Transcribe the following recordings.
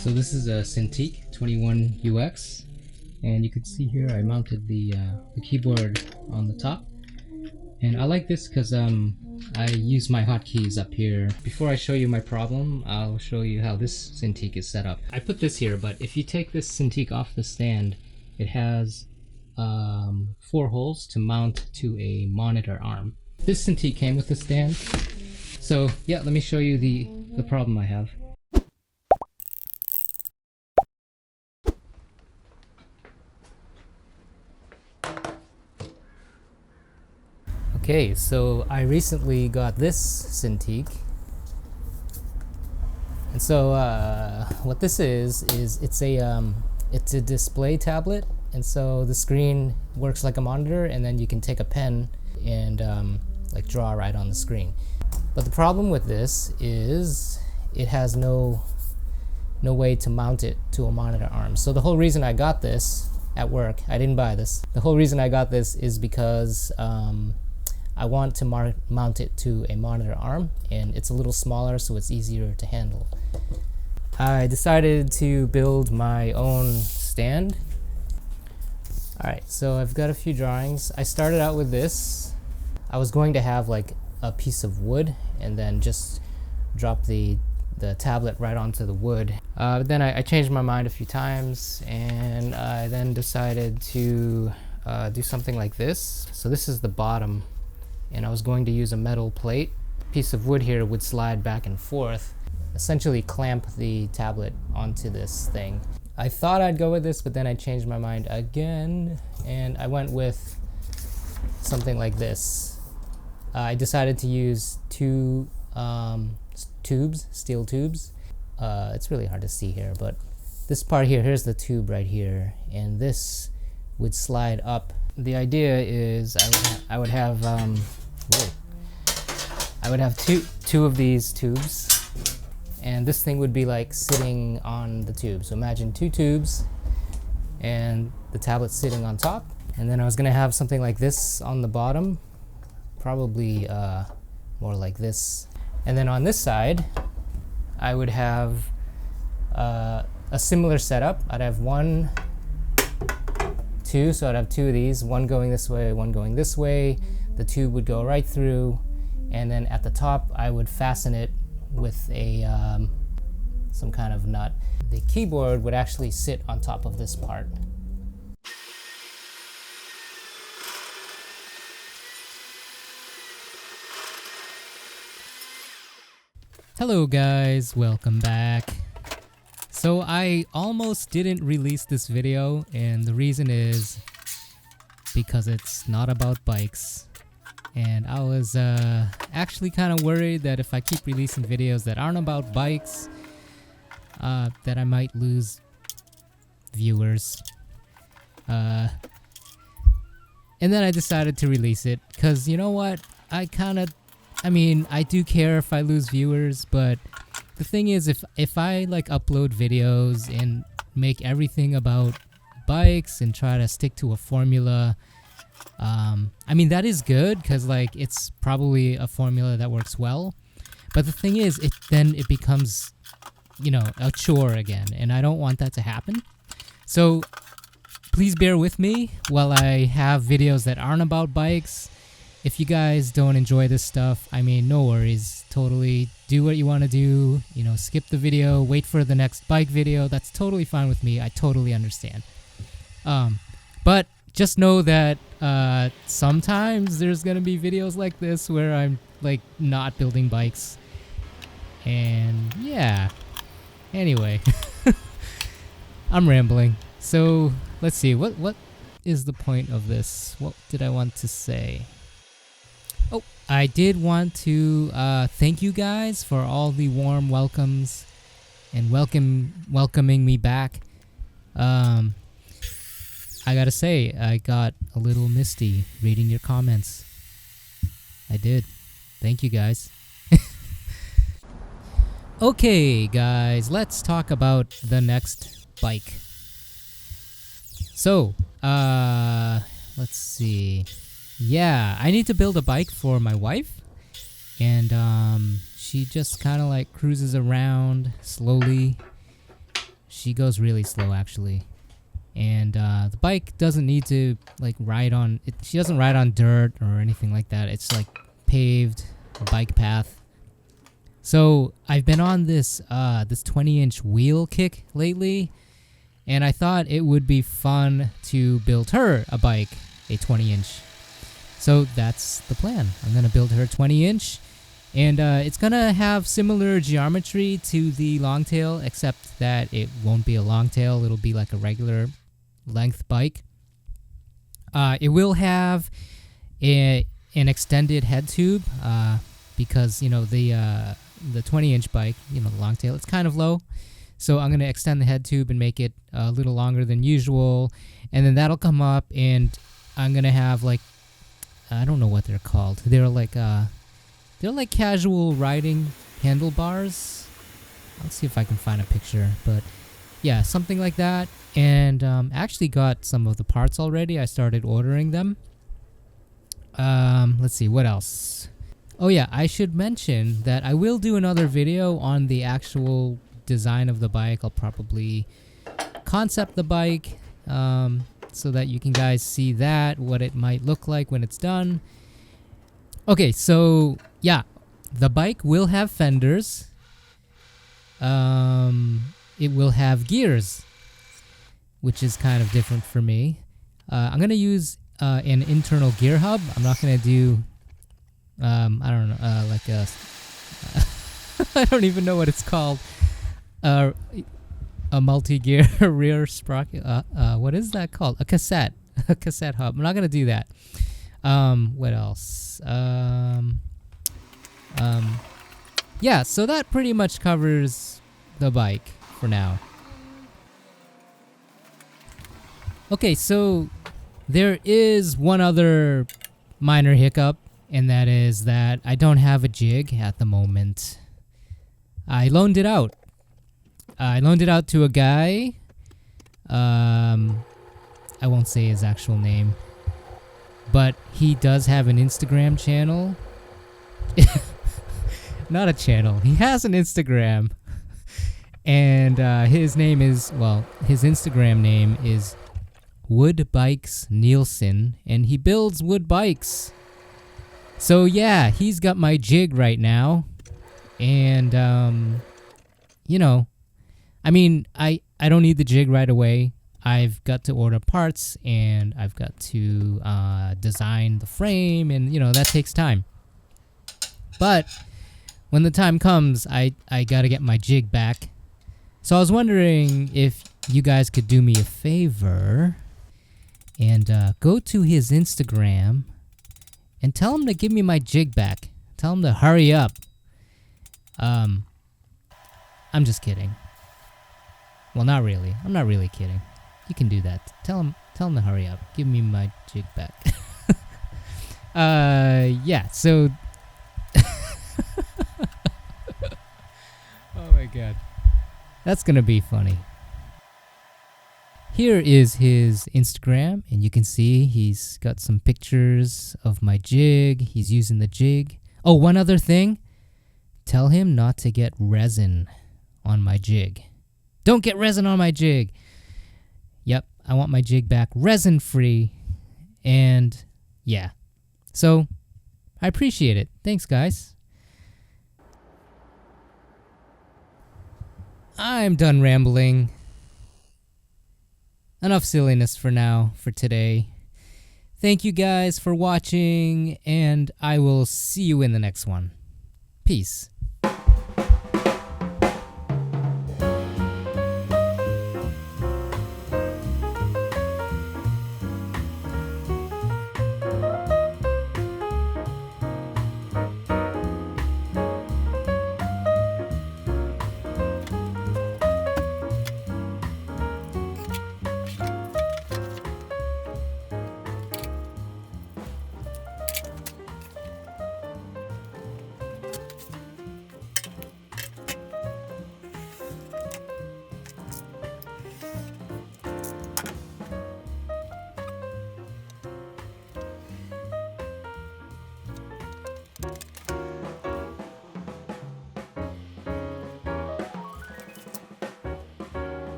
So this is a Cintiq 21UX, and you can see here I mounted the keyboard on the top. And I like this because I use my hotkeys up here. Before I show you my problem, I'll show you how this Cintiq is set up. I put this here, but if you take this Cintiq off the stand, it has 4 holes to mount to a monitor arm. This Cintiq came with the stand. So yeah, let me show you the problem I have. Okay, so I recently got this Cintiq, and so what this is it's a display tablet, and so the screen works like a monitor, and then you can take a pen and like draw right on the screen. But the problem with this is it has no way to mount it to a monitor arm. So the whole reason I got this at work, I didn't buy this. The whole reason I got this is because I want to mount it to a monitor arm, and it's a little smaller, so it's easier to handle. I decided to build my own stand. Alright, so I've got a few drawings. I started out with this. I was going to have like a piece of wood and then just drop the tablet right onto the wood. But then I changed my mind a few times, and I then decided to do something like this. So this is the bottom, and I was going to use a metal plate. A piece of wood here would slide back and forth, essentially clamp the tablet onto this thing. I thought I'd go with this, but then I changed my mind again, and I went with something like this. I decided to use 2 tubes, steel tubes. It's really hard to see here, but this part here, here's the tube right here, and this would slide up. The idea is I would have two of these tubes, and this thing would be like sitting on the tube. So imagine 2 tubes and the tablet sitting on top, and then I was gonna have something like this on the bottom, probably more like this. And then on this side, I would have a similar setup. I'd have 1, 2, so I'd have 2 of these, one going this way, one going this way. The tube would go right through, and then at the top I would fasten it with a some kind of nut. The keyboard would actually sit on top of this part. Hello guys, welcome back. So I almost didn't release this video, and the reason is because it's not about bikes. And I was actually kind of worried that if I keep releasing videos that aren't about bikes, that I might lose viewers. And then I decided to release it, because you know what? I do care if I lose viewers, but the thing is, if I like upload videos and make everything about bikes and try to stick to a formula, that is good, because like it's probably a formula that works well. But the thing is, it becomes, a chore again, and I don't want that to happen. So please bear with me while I have videos that aren't about bikes. If you guys don't enjoy this stuff, no worries. Totally do what you want to do. Skip the video, wait for the next bike video. That's totally fine with me. I totally understand. But just know that sometimes there's gonna be videos like this where I'm like not building bikes. And yeah. Anyway, I'm rambling. So let's see. What is the point of this? What did I want to say? Oh, I did want to thank you guys for all the warm welcomes and welcoming me back. I gotta say, I got a little misty reading your comments. I did. Thank you guys. Okay, guys, let's talk about the next bike. So, let's see. Yeah, I need to build a bike for my wife, and she just kind of like cruises around slowly she goes really slow actually. And the bike doesn't need to like ride on it. She doesn't ride on dirt or anything like that. It's like paved bike path. So I've been on this 20-inch wheel kick lately, and I thought it would be fun to build her a bike, a 20-inch. So that's the plan. I'm gonna build her a 20-inch, and it's gonna have similar geometry to the longtail, except that it won't be a longtail. It'll be like a regular length bike. It will have an extended head tube because, you know, the 20-inch bike, you know, the longtail, it's kind of low. So I'm going to extend the head tube and make it a little longer than usual. And then that'll come up, and I'm going to have like, I don't know what they're called. They're like casual riding handlebars. Let's see if I can find a picture, but yeah, something like that. And actually got some of the parts already. I started ordering them. Let's see, what else? Oh yeah, I should mention that I will do another video on the actual design of the bike. I'll probably concept the bike so that you can guys see that, what it might look like when it's done. Okay, so yeah, the bike will have fenders. It will have gears, which is kind of different for me. I'm going to use an internal gear hub. I'm not going to do, I don't know, like a, I don't even know what it's called. A multi-gear rear sprocket. What is that called? A cassette. A cassette hub. I'm not going to do that. What else? Yeah, so that pretty much covers the bike for now. Okay, so there is one other minor hiccup, and that is that I don't have a jig at the moment. I loaned it out. I loaned it out to a guy. I won't say his actual name, but he does have an Instagram channel. Not a channel. He has an Instagram. And his name is, well, his Instagram name is Wood Bikes Nielsen, and he builds wood bikes. So yeah, he's got my jig right now. And you know, I mean, I don't need the jig right away. I've got to order parts, and I've got to design the frame, and you know, that takes time. But when the time comes, I gotta get my jig back. So I was wondering if you guys could do me a favor and go to his Instagram and tell him to give me my jig back. Tell him to hurry up. I'm just kidding. Well, not really. I'm not really kidding. You can do that. Tell him to hurry up. Give me my jig back. Yeah, so oh my god. That's gonna be funny. Here is his Instagram, and you can see he's got some pictures of my jig. He's using the jig. Oh, one other thing. Tell him not to get resin on my jig. Don't get resin on my jig. Yep, I want my jig back resin free. And yeah. So, I appreciate it. Thanks, guys. I'm done rambling. Enough silliness for now, for today. Thank you guys for watching, and I will see you in the next one. Peace.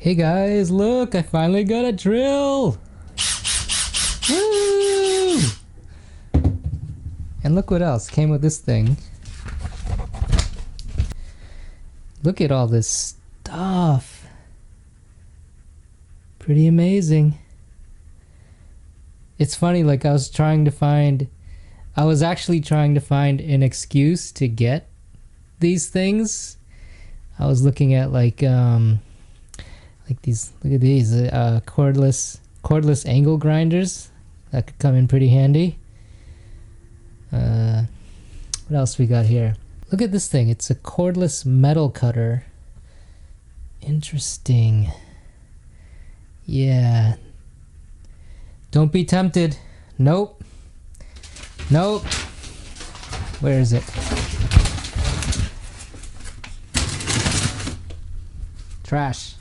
Hey guys, look, I finally got a drill! Woo! And look what else came with this thing. Look at all this stuff. Pretty amazing. It's funny, like I was actually trying to find an excuse to get these things. I was looking at like these, look at these, cordless angle grinders. That could come in pretty handy. What else we got here? Look at this thing, it's a cordless metal cutter. Interesting. Yeah. Don't be tempted. Nope. Nope. Where is it? Trash.